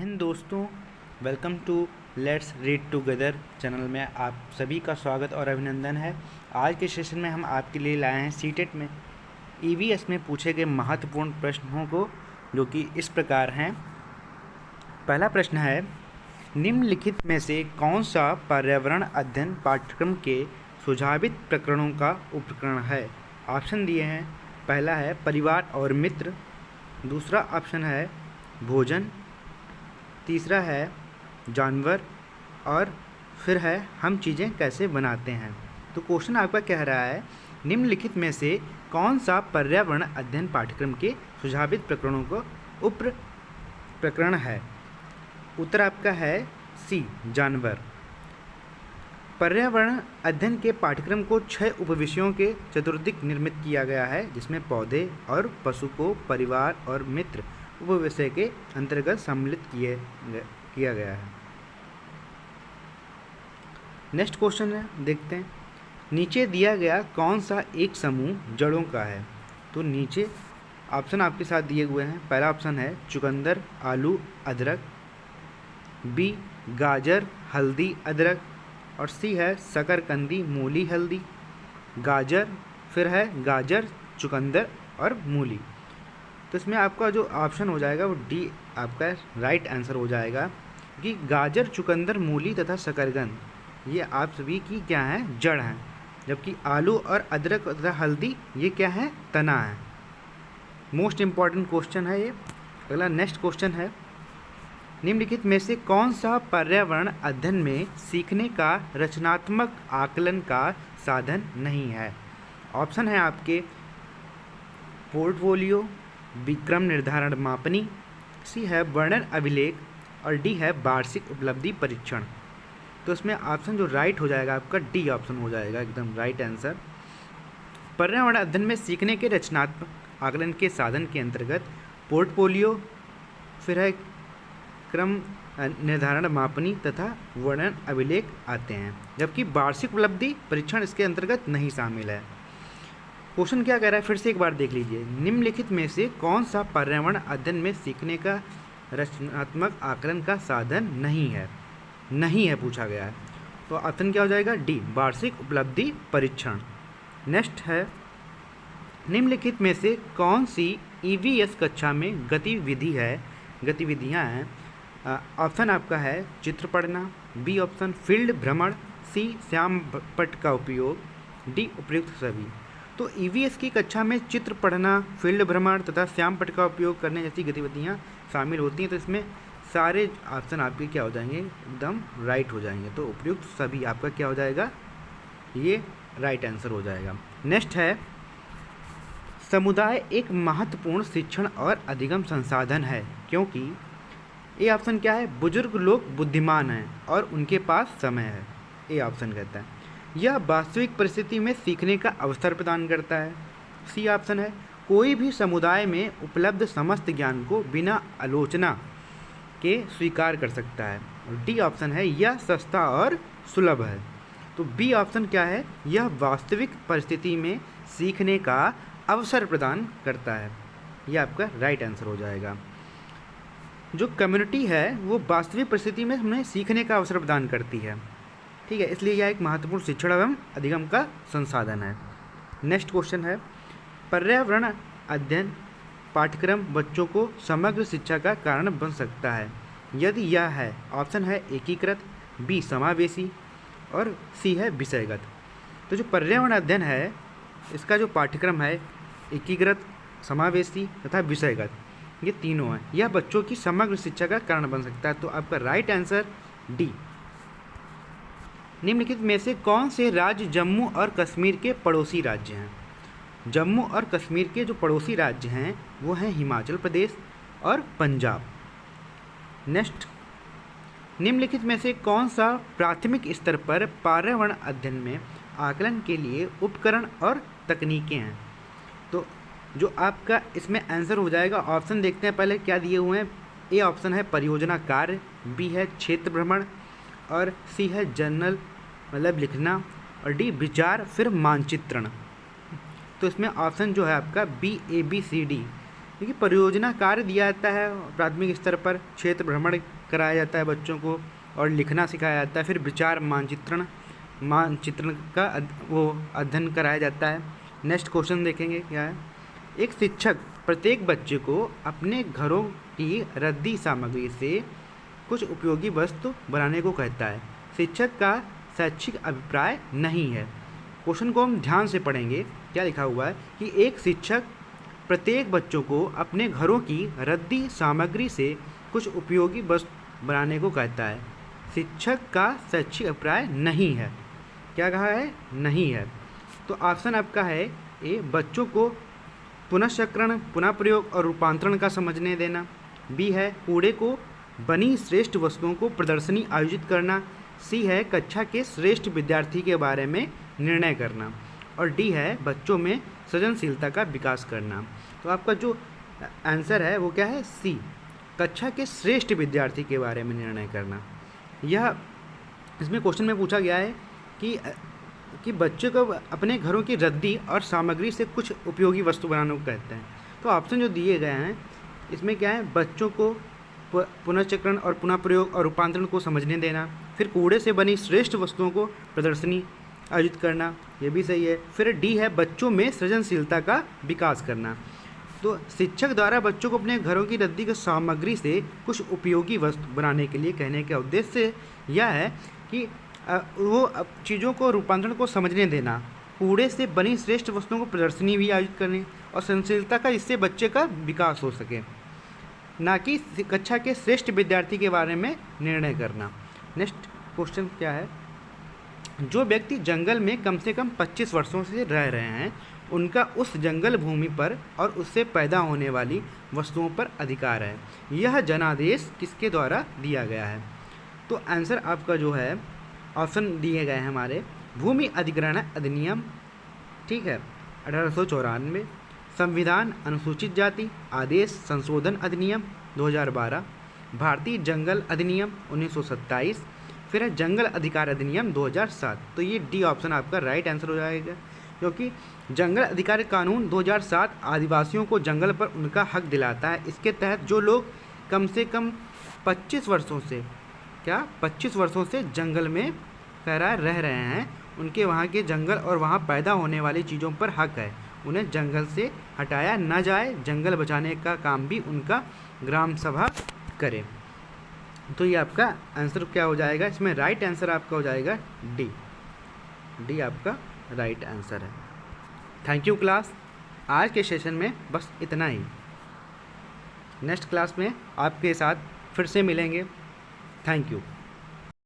हिंद दोस्तों, welcome to let's read together channel में आप सभी का स्वागत और अभिनंदन है। आज के सेशन में हम आपके लिए लाए हैं सीटेट में ईवीएस में पूछे गए महत्वपूर्ण प्रश्नों को, जो कि इस प्रकार हैं। पहला प्रश्न है, निम्नलिखित में से कौन सा पर्यावरण अध्ययन पाठ्यक्रम के सुझावित प्रकरणों का उपकरण है। ऑप्शन दिए हैं। पहला है परिवार और मित्र, दूसरा ऑप्शन है भोजन, तीसरा है जानवर और फिर है हम चीज़ें कैसे बनाते हैं। तो क्वेश्चन आपका कह रहा है निम्नलिखित में से कौन सा पर्यावरण अध्ययन पाठ्यक्रम के सुझावित प्रकरणों को उप प्रकरण है। उत्तर आपका है सी, जानवर। पर्यावरण अध्ययन के पाठ्यक्रम को 6 उपविषयों के चतुर्दिक निर्मित किया गया है, जिसमें पौधे और पशु को परिवार और मित्र उपविषय के अंतर्गत सम्मिलित किया गया है। नेक्स्ट क्वेश्चन है, देखते हैं। नीचे दिया गया कौन सा एक समूह जड़ों का है। तो नीचे ऑप्शन आपके साथ दिए हुए हैं। पहला ऑप्शन है चुकंदर, आलू, अदरक, बी गाजर, हल्दी, अदरक और सी है शकरकंदी, मूली, हल्दी। गाजर, फिर है गाजर, चुकंदर और मूली। तो इसमें आपका जो ऑप्शन हो जाएगा वो डी आपका राइट आंसर हो जाएगा कि गाजर, चुकंदर, मूली तथा शकरकंद ये आप सभी की क्या हैं, जड़ हैं, जबकि आलू और अदरक तथा हल्दी ये क्या है, तना है। मोस्ट इम्पॉर्टेंट क्वेश्चन है ये। अगला नेक्स्ट क्वेश्चन है, निम्नलिखित में से कौन सा पर्यावरण अध्ययन में सीखने का रचनात्मक आकलन का साधन नहीं है। ऑप्शन है आपके पोर्टफोलियो, विक्रम निर्धारण मापनी, सी है वर्णन अभिलेख और डी है वार्षिक उपलब्धि परीक्षण। तो इसमें ऑप्शन जो राइट हो जाएगा आपका डी ऑप्शन हो जाएगा, एकदम राइट आंसर। पर्यावरण अध्ययन में सीखने के रचनात्मक आकलन के साधन के अंतर्गत पोर्टफोलियो, फिर है क्रम निर्धारण मापनी तथा वर्णन अभिलेख आते हैं, जबकि वार्षिक उपलब्धि परीक्षण इसके अंतर्गत नहीं शामिल है। क्वेश्चन क्या कह रहा है, फिर से एक बार देख लीजिए। निम्नलिखित में से कौन सा पर्यावरण अध्ययन में सीखने का रचनात्मक आकलन का साधन नहीं है पूछा गया है। तो ऑप्शन क्या हो जाएगा, डी वार्षिक उपलब्धि परीक्षण। नेक्स्ट है, निम्नलिखित में से कौन सी ईवीएस कक्षा में गतिविधियाँ हैं। ऑप्शन आपका है चित्र पढ़ना, बी ऑप्शन फील्ड भ्रमण, सी श्याम पट्ट का उपयोग, डी उपयुक्त सभी। तो ईवीएस की कक्षा में चित्र पढ़ना, फील्ड भ्रमण तथा श्याम पट्ट का उपयोग करने जैसी गतिविधियाँ शामिल होती हैं। तो इसमें सारे ऑप्शन आपके क्या हो जाएंगे, एकदम राइट हो जाएंगे। तो उपयुक्त सभी आपका क्या हो जाएगा, ये राइट आंसर हो जाएगा। नेक्स्ट है, समुदाय एक महत्वपूर्ण शिक्षण और अधिगम संसाधन है क्योंकि ये ऑप्शन क्या है, बुजुर्ग लोग बुद्धिमान हैं और उनके पास समय है। ये ऑप्शन कहता है यह वास्तविक परिस्थिति में सीखने का अवसर प्रदान करता है। सी ऑप्शन है कोई भी समुदाय में उपलब्ध समस्त ज्ञान को बिना आलोचना के स्वीकार कर सकता है। और डी ऑप्शन है यह सस्ता और सुलभ है। तो बी ऑप्शन क्या है, यह वास्तविक परिस्थिति में सीखने का अवसर प्रदान करता है। यह आपका राइट आंसर हो जाएगा। जो कम्युनिटी है वो वास्तविक परिस्थिति में हमें सीखने का अवसर प्रदान करती है, ठीक है, इसलिए यह एक महत्वपूर्ण शिक्षण एवं अधिगम का संसाधन है। नेक्स्ट क्वेश्चन है, पर्यावरण अध्ययन पाठ्यक्रम बच्चों को समग्र शिक्षा का कारण बन सकता है यदि यह है। ऑप्शन है एकीकृत, बी समावेशी और सी है विषयगत। तो जो पर्यावरण अध्ययन है इसका जो पाठ्यक्रम है एकीकृत, समावेशी तथा विषयगत, ये तीनों हैं। यह बच्चों की समग्र शिक्षा का कारण बन सकता है। तो आपका राइट आंसर डी। निम्नलिखित में से कौन से राज्य जम्मू और कश्मीर के पड़ोसी राज्य हैं। जम्मू और कश्मीर के जो पड़ोसी राज्य हैं वो हैं हिमाचल प्रदेश और पंजाब। नेक्स्ट, निम्नलिखित में से कौन सा प्राथमिक स्तर पर पर्यावरण अध्ययन में आकलन के लिए उपकरण और तकनीकें हैं। तो जो आपका इसमें आंसर हो जाएगा, ऑप्शन देखते हैं पहले क्या दिए हुए हैं। ए ऑप्शन है परियोजना कार्य, बी है क्षेत्र भ्रमण और सी है जर्नल मतलब लिखना और डी विचार फिर मानचित्रण। तो इसमें ऑप्शन जो है आपका बी, ए, बी, सी, डी देखिए परियोजना कार्य दिया जाता है प्राथमिक स्तर पर, क्षेत्र भ्रमण कराया जाता है बच्चों को और लिखना सिखाया जाता है, फिर विचार मानचित्रण का वो अध्ययन कराया जाता है। नेक्स्ट क्वेश्चन देखेंगे क्या है। एक शिक्षक प्रत्येक बच्चे को अपने घरों की रद्दी सामग्री से कुछ उपयोगी वस्तु बनाने को कहता है। शिक्षक का शैक्षिक अभिप्राय नहीं है। क्वेश्चन को हम ध्यान से पढ़ेंगे। क्या लिखा हुआ है कि एक शिक्षक प्रत्येक बच्चों को अपने घरों की रद्दी सामग्री से कुछ उपयोगी वस्तु बनाने को कहता है। शिक्षक का शैक्षिक अभिप्राय नहीं है। क्या कहा है? नहीं है। तो ऑप्शन आपका है ए, बच्चों को पुनःचक्रण, पुनः प्रयोग और रूपांतरण का समझने देना। बी है कूड़े को बनी श्रेष्ठ वस्तुओं को प्रदर्शनी आयोजित करना। सी है कक्षा के श्रेष्ठ विद्यार्थी के बारे में निर्णय करना। और डी है बच्चों में सृजनशीलता का विकास करना। तो आपका जो आंसर है वो क्या है? सी, कक्षा के श्रेष्ठ विद्यार्थी के बारे में निर्णय करना। यह इसमें क्वेश्चन में पूछा गया है कि बच्चे को अपने घरों की रद्दी और सामग्री से कुछ उपयोगी वस्तु बनाने को कहते हैं। तो ऑप्शन जो दिए गए हैं इसमें क्या है? बच्चों को पुनर्चक्रण और पुनः प्रयोग और रूपांतरण को समझने देना, फिर कूड़े से बनी श्रेष्ठ वस्तुओं को प्रदर्शनी आयोजित करना, ये भी सही है। फिर डी है बच्चों में सृजनशीलता का विकास करना। तो शिक्षक द्वारा बच्चों को अपने घरों की रद्दी की सामग्री से कुछ उपयोगी वस्तु बनाने के लिए कहने का उद्देश्य यह है कि वो चीज़ों को रूपांतरण को समझने देना, कूड़े से बनी श्रेष्ठ वस्तुओं को प्रदर्शनी भी आयोजित करने और सृजनशीलता का, इससे बच्चे का विकास हो सके, ना कि कक्षा के श्रेष्ठ विद्यार्थी के बारे में निर्णय करना। नेक्स्ट क्वेश्चन क्या है? जो व्यक्ति जंगल में कम से कम 25 वर्षों से रह रहे हैं उनका उस जंगल भूमि पर और उससे पैदा होने वाली वस्तुओं पर अधिकार है। यह जनादेश किसके द्वारा दिया गया है? तो आंसर आपका जो है ऑप्शन दिए गए हैं हमारे, भूमि अधिग्रहण अधिनियम, ठीक है, 1894, संविधान अनुसूचित जाति आदेश संशोधन अधिनियम 2012, भारतीय जंगल अधिनियम 1927, फिर है जंगल अधिकार अधिनियम 2007। तो ये डी ऑप्शन आपका राइट आंसर हो जाएगा, क्योंकि जंगल अधिकार कानून 2007 आदिवासियों को जंगल पर उनका हक दिलाता है। इसके तहत जो लोग कम से कम 25 वर्षों से 25 वर्षों से जंगल में रह रहे हैं, उनके वहाँ के जंगल और वहाँ पैदा होने वाली चीज़ों पर हक है, उन्हें जंगल से हटाया न जाए, जंगल बचाने का काम भी उनका ग्राम सभा करे। तो ये आपका आंसर क्या हो जाएगा? इसमें राइट आंसर आपका हो जाएगा डी। डी आपका राइट आंसर है। Thank you class. आज के सेशन में बस इतना ही। नेक्स्ट क्लास में आपके साथ फिर से मिलेंगे। Thank you.